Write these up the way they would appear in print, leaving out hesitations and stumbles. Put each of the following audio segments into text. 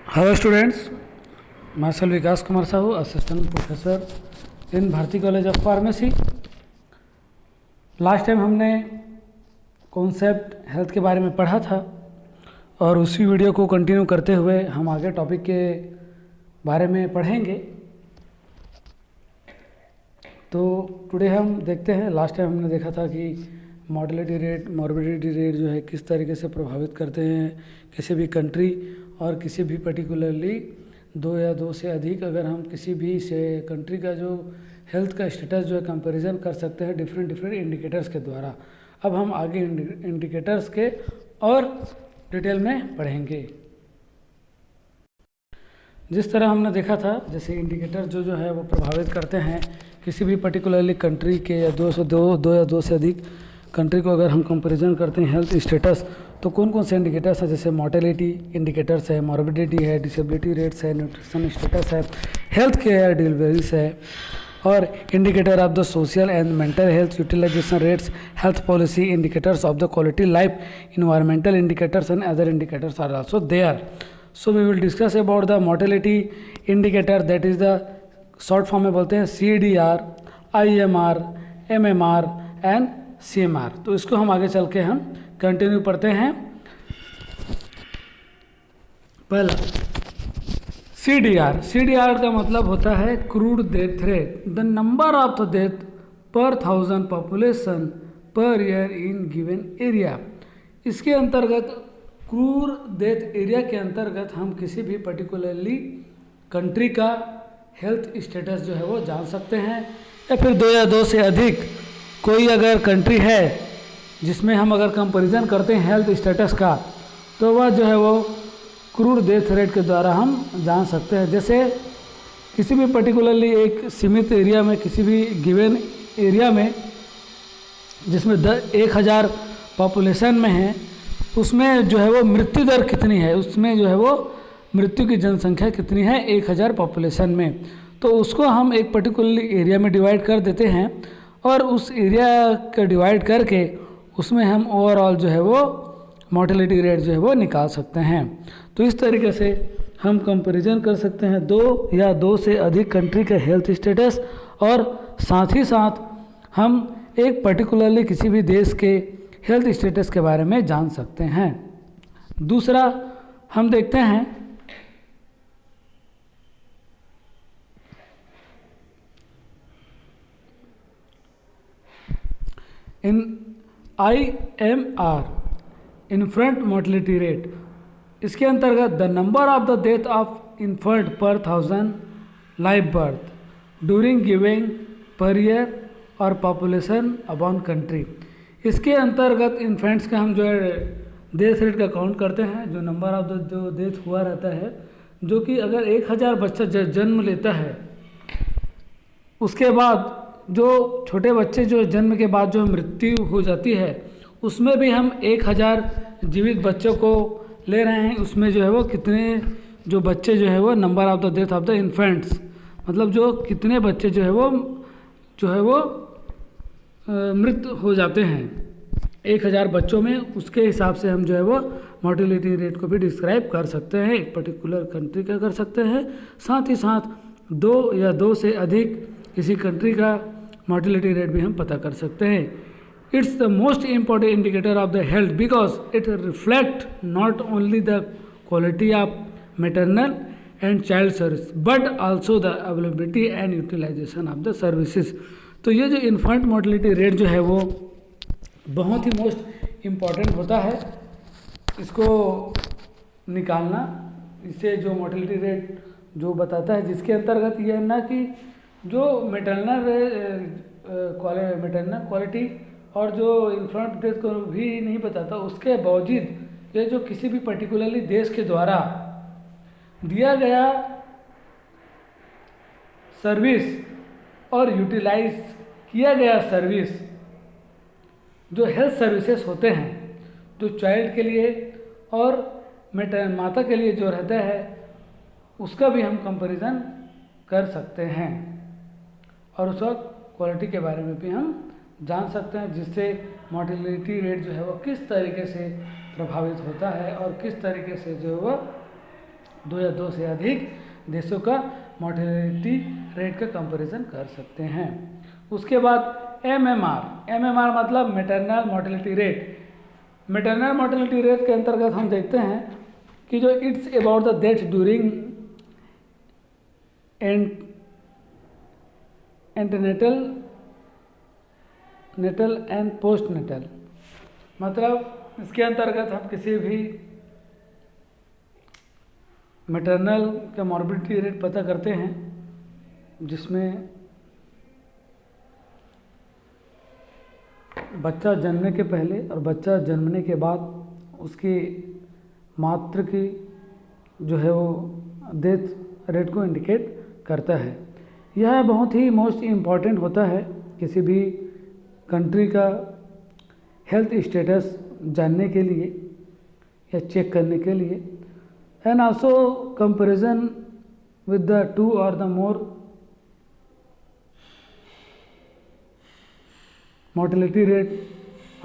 Hello students, Marshal Vikas Kumar Sahu, assistant professor in Bharati College of Pharmacy. Last time हमने concept health के बारे में पढ़ा था और उसी वीडियो को कंटिन्यू करते हुए हम आगे टॉपिक के बारे में पढ़ेंगे। तो टुडे हम देखते हैं, लास्ट टाइम हमने देखा था कि मॉर्टेलिटी रेट, मॉर्बिडिटी रेट जो है किस तरीके से प्रभावित करते हैं किसी भी कंट्री और किसी भी पर्टिकुलरली दो या दो से अधिक, अगर हम किसी भी से कंट्री का जो हेल्थ का स्टेटस जो है कंपैरिजन कर सकते हैं डिफरेंट इंडिकेटर्स के द्वारा। अब हम आगे इंडिकेटर्स के और डिटेल में पढ़ेंगे। जिस तरह हमने देखा था, जैसे इंडिकेटर जो है वो प्रभावित करते हैं किसी भी पर्टिकुलरली कंट्री के या दो या दो से अधिक कंट्री को अगर हम कंपैरिजन करते हैं हेल्थ स्टेटस, तो कौन कौन से इंडिकेटर्स हैं, जैसे मोर्टेलिटी इंडिकेटर्स है, मॉर्बिडिटी है, डिसेबिलिटी रेट्स है, न्यूट्रिशन स्टेटस है, हेल्थ केयर डिलीवरीज है, और indicator of the social and mental health utilisation rates, health policy indicators of the quality life, environmental indicators and other indicators are also there. So we will discuss about the mortality indicator, that is the short form में बोलते हैं CDR, IMR, MMR and CMR. तो इसको हम आगे चल के हम कंटिन्यू पढ़ते हैं। पहला CDR का मतलब होता है crude death rate, the number of the death पर 1000 population per year in given area. इसके अंतर्गत क्रूर डेथ एरिया के अंतर्गत हम किसी भी पर्टिकुलरली कंट्री का हेल्थ स्टेटस जो है वो जान सकते हैं, या फिर दो या दो से अधिक कोई अगर कंट्री है जिसमें हम अगर कंपैरिजन करते हैं हेल्थ स्टेटस का, तो वह जो है वो क्रूर डेथ रेट के द्वारा हम जान सकते हैं। जैसे किसी भी पर्टिकुलरली एक सीमित एरिया में, किसी भी गिवन एरिया में जिसमें 1000 पॉपुलेशन में है, उसमें जो है वो मृत्यु दर कितनी है, उसमें जो है वो मृत्यु की जनसंख्या कितनी है 1000 पॉपुलेशन में, तो उसको हम एक पर्टिकुलरली एरिया में डिवाइड कर देते हैं और उस एरिया का डिवाइड करके उसमें हम ओवरऑल जो है वो मॉर्टेलिटी रेट जो है वो निकाल सकते हैं। तो इस तरीके से हम कंपैरिजन कर सकते हैं दो या दो से अधिक कंट्री का हेल्थ स्टेटस, और साथ ही साथ हम एक पर्टिकुलरली किसी भी देश के हेल्थ स्टेटस के बारे में जान सकते हैं। दूसरा हम देखते हैं इन IMR, इन्फेंट मोर्टेलिटी रेट। इसके अंतर्गत the number of the death of infant पर 1000 live birth during giving per year और पॉपुलेशन अपॉन कंट्री। इसके अंतर्गत इन्फेंट्स का हम जो है डेथ रेट का काउंट करते हैं, जो नंबर ऑफ द जो डेथ हुआ रहता है, जो कि अगर 1000 बच्चा जन्म लेता है, उसके बाद जो छोटे बच्चे जो जन्म के बाद जो मृत्यु हो जाती है, उसमें भी हम 1000 जीवित बच्चों को ले रहे हैं। उसमें जो है वो कितने जो बच्चे जो है वो number of the death of the infants, मतलब जो कितने बच्चे जो है वो मृत हो जाते हैं 1000 बच्चों में, उसके हिसाब से हम जो है वो मॉर्टेलिटी रेट को भी डिस्क्राइब कर सकते हैं, एक पर्टिकुलर कंट्री का कर सकते हैं। साथ ही साथ दो या दो से अधिक किसी कंट्री का मॉर्टेलिटी रेट भी हम पता कर सकते हैं। It's the most important indicator of the health because it reflect not only the quality of maternal and child service but also the availability and utilisation of the services. तो ये जो infant mortality rate जो है वो बहुत ही most important होता है, इसको निकालना। इससे जो मोर्टेलिटी रेट जो बताता है, जिसके अंतर्गत ये ना कि जो मैटरनल क्वालिटी और जो इन्फेंट डेथ को भी नहीं बताता, उसके बावजूद ये जो किसी भी पर्टिकुलरली देश के द्वारा दिया गया सर्विस और यूटिलाइज किया गया सर्विस, जो हेल्थ सर्विसेज होते हैं, जो चाइल्ड के लिए और माता के लिए जो रहता है, उसका भी हम कंपैरिजन कर सकते हैं और उसका क्वालिटी के बारे में भी हम जान सकते हैं, जिससे मॉर्टेलिटी रेट जो है वो किस तरीके से प्रभावित होता है और किस तरीके से जो है वो 2 या 2 से अधिक देशों का मोर्टेलिटी रेट का कंपैरिजन कर सकते हैं। उसके बाद एमएमआर मतलब maternal mortality rate. Maternal mortality rate के अंतर्गत हम देखते हैं कि जो it's about the death during antenatal natal and post natal, मतलब इसके अंतर्गत हम किसी भी मैटरनल का मॉर्बिडिटी रेट पता करते हैं, जिसमें बच्चा जन्मने के पहले और बच्चा जन्मने के बाद उसकी मातृ की जो है वो डेथ रेट को इंडिकेट करता है। यह बहुत ही मोस्ट इम्पॉर्टेंट होता है किसी भी कंट्री का हेल्थ स्टेटस जानने के लिए या चेक करने के लिए, and also comparison with the 2 और the more mortality rate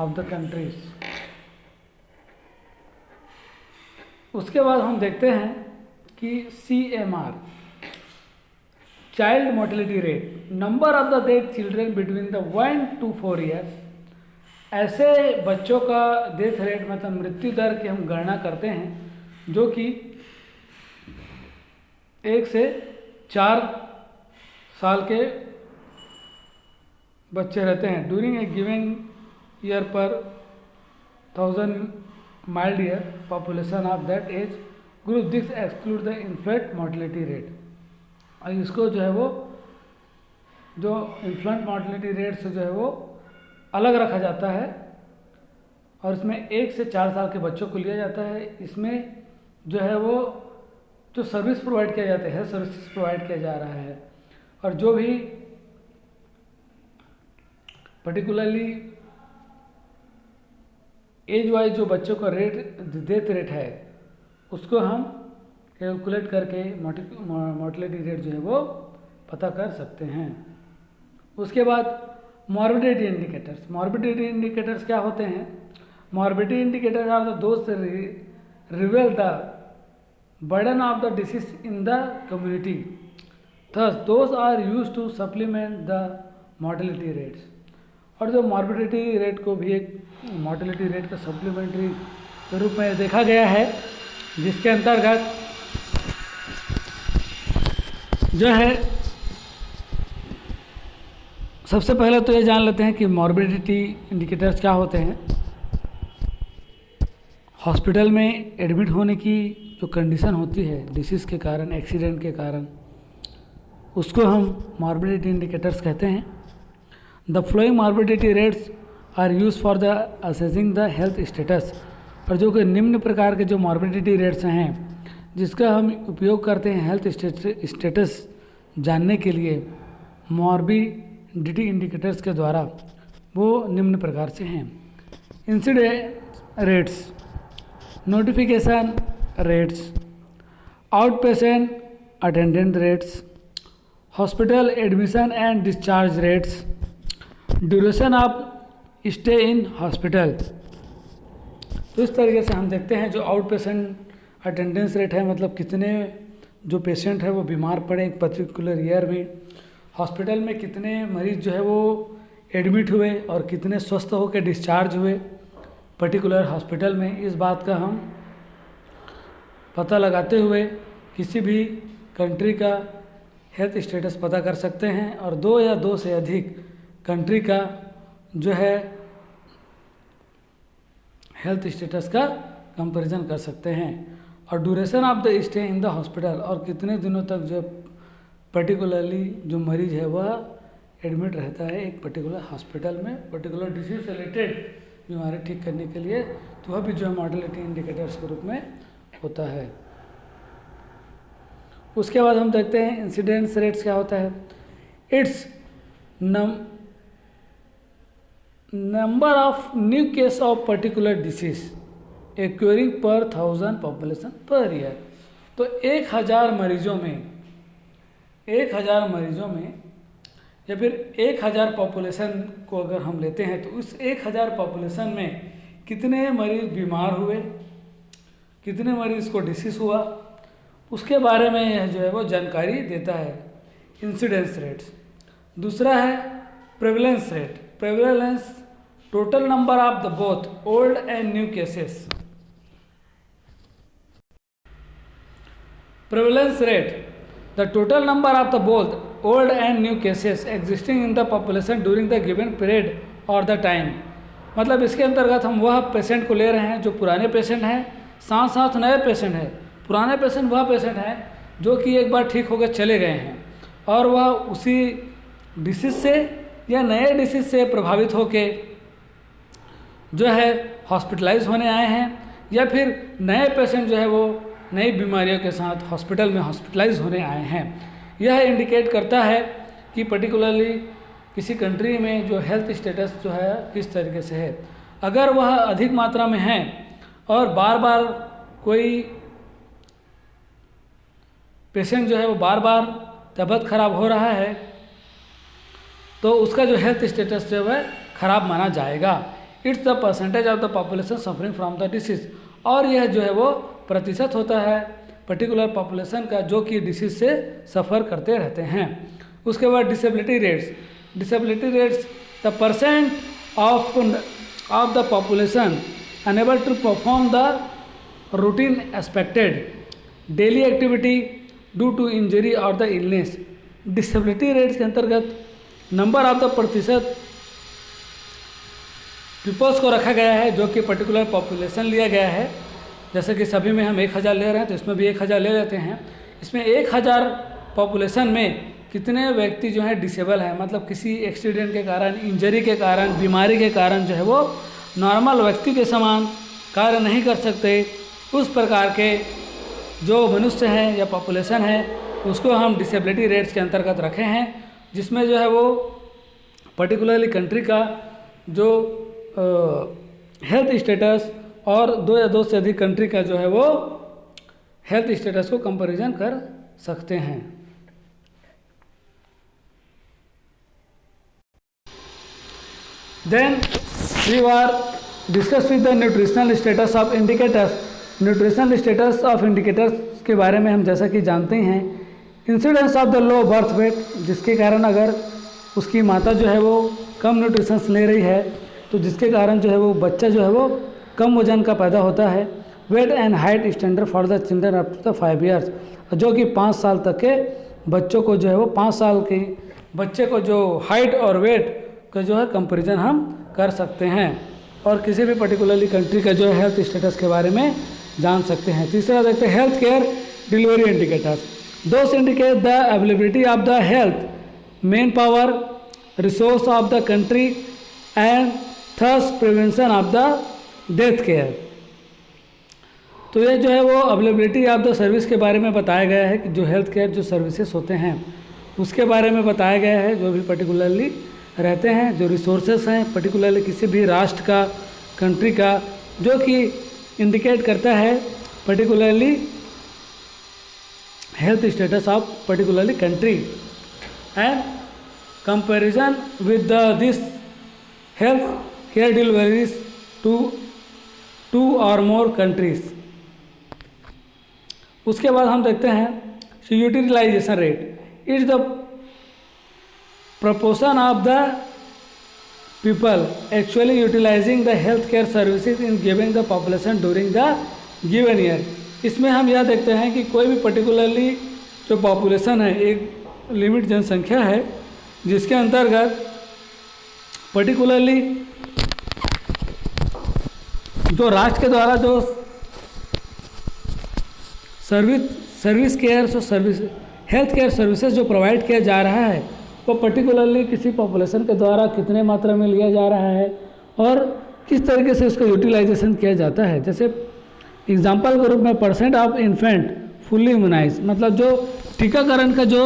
of the countries. उसके बाद हम देखते हैं कि CMR child mortality rate, number of the death children between the 1 to 4 years. ऐसे बच्चों का डेथ रेट मतलब मृत्यु दर की हम गणना करते हैं जो कि 1 से 4 साल के बच्चे रहते हैं ड्यूरिंग ए गिवन ईयर पर 1000 mild year population of that age group. This exclude the inflate mortality rate. और इसको जो है वो जो इन्फ्लेट मोर्टेलिटी रेट से जो है वो अलग रखा जाता है और इसमें 1 से 4 साल के बच्चों को लिया जाता है। इसमें जो है वो जो सर्विस प्रोवाइड किया जाता है, हेल्थ सर्विसेज प्रोवाइड किया जा रहा है, और जो भी पर्टिकुलरली एज वाइज जो बच्चों का रेट डेथ रेट है उसको हम कैलकुलेट करके मोर्टेलिटी रेट जो है वो पता कर सकते हैं। उसके बाद मॉर्बिडिटी इंडिकेटर्स। मॉर्बिडिटी इंडिकेटर्स क्या होते हैं? मॉर्बिडिटी इंडिकेटर्स आर द दोस्त reveal the burden of the disease in the community, thus those are use to supplement the mortality rates. और जो मॉर्बिडिटी रेट को भी एक मोर्टेलिटी रेट का सप्लीमेंट्री के रूप में देखा गया है, जिसके अंतर्गत जो है सबसे पहले तो ये जान लेते हैं कि मॉर्बिडिटी इंडिकेटर्स क्या होते हैं। हॉस्पिटल में एडमिट होने की जो कंडीशन होती है डिसीज़ के कारण, एक्सीडेंट के कारण, उसको हम मॉर्बिडिटी इंडिकेटर्स कहते हैं। The following morbidity rates are use for the assessing the health status. और जो कि निम्न प्रकार के जो मॉर्बिडिटी रेट्स हैं जिसका हम उपयोग करते हैं हेल्थ स्टेटस जानने के लिए मॉर्बिडिटी इंडिकेटर्स के द्वारा, वो निम्न प्रकार से हैं। Incident rates, notification rates, out patient attendant rates, hospital admission and discharge rates, duration of stay in hospital. तो इस तरीके से हम देखते हैं जो आउट पेशेंट अटेंडेंस रेट है, मतलब कितने जो पेशेंट है वो बीमार पड़े एक पर्टिकुलर ईयर में, हॉस्पिटल में कितने मरीज जो है वो एडमिट हुए और कितने स्वस्थ होकर डिस्चार्ज हुए पर्टिकुलर हॉस्पिटल में। इस बात का हम पता लगाते हुए किसी भी कंट्री का हेल्थ स्टेटस पता कर सकते हैं और 2 या 2 से अधिक कंट्री का जो है हेल्थ स्टेटस का कंपैरिजन कर सकते हैं। और duration of the stay in the hospital, और कितने दिनों तक जो पर्टिकुलरली जो मरीज है वह एडमिट रहता है एक पर्टिकुलर हॉस्पिटल में पर्टिकुलर डिसीज से रिलेटेड बीमारी ठीक करने के लिए, तो वह भी जो है मॉर्टेलिटी इंडिकेटर्स के रूप में होता है। उसके बाद हम देखते हैं इंसिडेंस रेट्स क्या होता है। It's number of new case of particular disease occurring पर 1000 पॉपुलेशन पर ईयर। तो 1000 मरीजों में या फिर 1000 पॉपुलेशन को अगर हम लेते हैं तो उस 1000 पॉपुलेशन में कितने मरीज बीमार हुए, कितने मरीज को डिसीज हुआ, उसके बारे में यह जो है वो जानकारी देता है। Incidence rates. दूसरा है prevalence rate. Prevalence total number of the both old and new cases. Prevalence rate, the total number of the both old and new cases existing in the population during the given period or the time। मतलब इसके अंतर्गत हम वह patient को ले रहे हैं जो पुराने पेशेंट हैं, साथ साथ नए पेशेंट हैं। पुराने पेशेंट वह पेशेंट हैं जो कि एक बार ठीक होकर चले गए हैं और वह उसी डिसीज़ से या नए डिसीज़ से प्रभावित होके जो है हॉस्पिटलाइज होने आए हैं, या फिर नए पेशेंट जो है वो नई बीमारियों के साथ हॉस्पिटल में हॉस्पिटलाइज होने आए हैं। यह इंडिकेट करता है कि पर्टिकुलरली किसी कंट्री में जो हेल्थ स्टेटस जो है किस तरीके से है। अगर वह अधिक मात्रा में है और बार बार कोई पेशेंट जो है वो बार बार तबीयत खराब हो रहा है तो उसका जो हेल्थ स्टेटस जो है खराब माना जाएगा। It's the percentage of the population suffering from the disease. और यह जो है वो प्रतिशत होता है पर्टिकुलर पॉपुलेशन का जो कि डिसीज से सफ़र करते रहते हैं। उसके बाद disability rates. Disability rates the percent of the population unable to perform the routine expected daily activity due to injury और द इलनेस। डिसेबिलिटी रेट्स के अंतर्गत नंबर ऑफ द प्रतिशत पीपल्स को रखा गया है जो कि पर्टिकुलर पॉपुलेशन लिया गया है। जैसे कि सभी में हम 1000 ले रहे हैं तो इसमें भी 1000 ले लेते हैं। इसमें 1000 पॉपुलेशन में कितने व्यक्ति जो हैं डिसेबल हैं, मतलब किसी एक्सीडेंट के कारण, इंजरी के कारण, बीमारी के कारण जो है वो नॉर्मल व्यक्ति के समान कार्य नहीं कर सकते, उस प्रकार के जो मनुष्य हैं या पॉपुलेशन है उसको हम डिसेबिलिटी रेट्स के अंतर्गत रखे हैं, जिसमें जो है वो पर्टिकुलरली कंट्री का जो हेल्थ स्टेटस और 2 या 2 से अधिक कंट्री का जो है वो हेल्थ स्टेटस को कंपैरिजन कर सकते हैं। Then we are discuss with the nutritional status of indicators. Nutritional status of indicators के बारे में हम जैसा कि जानते हैं, incidence of the low birth weight, जिसके कारण अगर उसकी माता जो है वो कम न्यूट्रिशंस ले रही है तो जिसके कारण जो है वो बच्चा जो है वो कम वजन का पैदा होता है। Weight and height standard for the children up to the 5 years, जो कि 5 साल तक के बच्चों को जो है वो 5 साल के बच्चे को जो हाइट और वेट का जो है कंपैरिजन हम कर सकते हैं और किसी भी पर्टिकुलरली कंट्री का जो है हेल्थ स्टेटस के बारे में जान सकते हैं। तीसरा देखते हैं health care delivery indicators. Those indicate the availability of the health manpower resource of the country and theirs prevention of the death care. तो ये जो है वो अवेलेबिलिटी ऑफ द सर्विस के बारे में बताया गया है कि जो हेल्थ केयर जो सर्विसेज होते हैं उसके बारे में बताया गया है, जो भी पर्टिकुलरली रहते हैं, जो रिसोर्सेस हैं पर्टिकुलरली किसी भी राष्ट्र का, कंट्री का, जो कि इंडिकेट करता है particularly health status of particularly country and comparison with this health care deliveries to 2 और मोर कंट्रीज। उसके बाद हम देखते हैं utilisation rate. It's the proportion of the people actually utilizing the healthcare services in giving the population during the given year। इसमें हम यह देखते हैं कि कोई भी पर्टिकुलरली जो पॉपुलेशन है, एक लिमिट जनसंख्या है जिसके अंतर्गत पर्टिकुलरली जो राष्ट्र के द्वारा जो सर्विस केयर जो सर्विस हेल्थ केयर सर्विसेज जो प्रोवाइड किया जा रहा है वो पर्टिकुलरली किसी पॉपुलेशन के द्वारा कितने मात्रा में लिया जा रहा है और किस तरीके से उसका यूटिलाइजेशन किया जाता है। जैसे एग्जांपल के रूप में percent of infant fully immunise, मतलब जो टीकाकरण का जो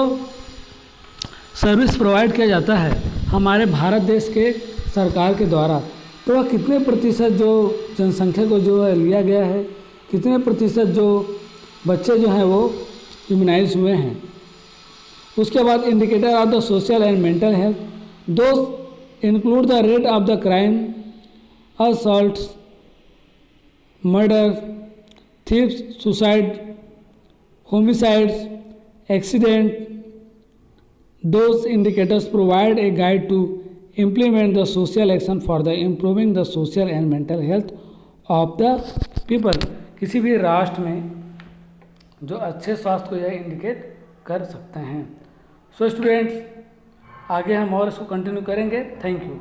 सर्विस प्रोवाइड किया जाता है हमारे भारत देश के सरकार के द्वारा, तो वह कितने प्रतिशत जो जनसंख्या को जो है लिया गया है, कितने प्रतिशत जो बच्चे जो हैं वो इम्यूनाइज हुए हैं। उसके बाद indicator of the social and mental health, those include the rate of the crime, assaults, murder, thieves, suicide, homicides, accident. Those indicators provide a guide to implement the social action for the improving the social and mental health of the people. किसी भी राष्ट्र में जो अच्छे स्वास्थ्य को यह indicate कर सकते हैं। सो स्टूडेंट्स, आगे हम और इसको कंटिन्यू करेंगे। Thank you.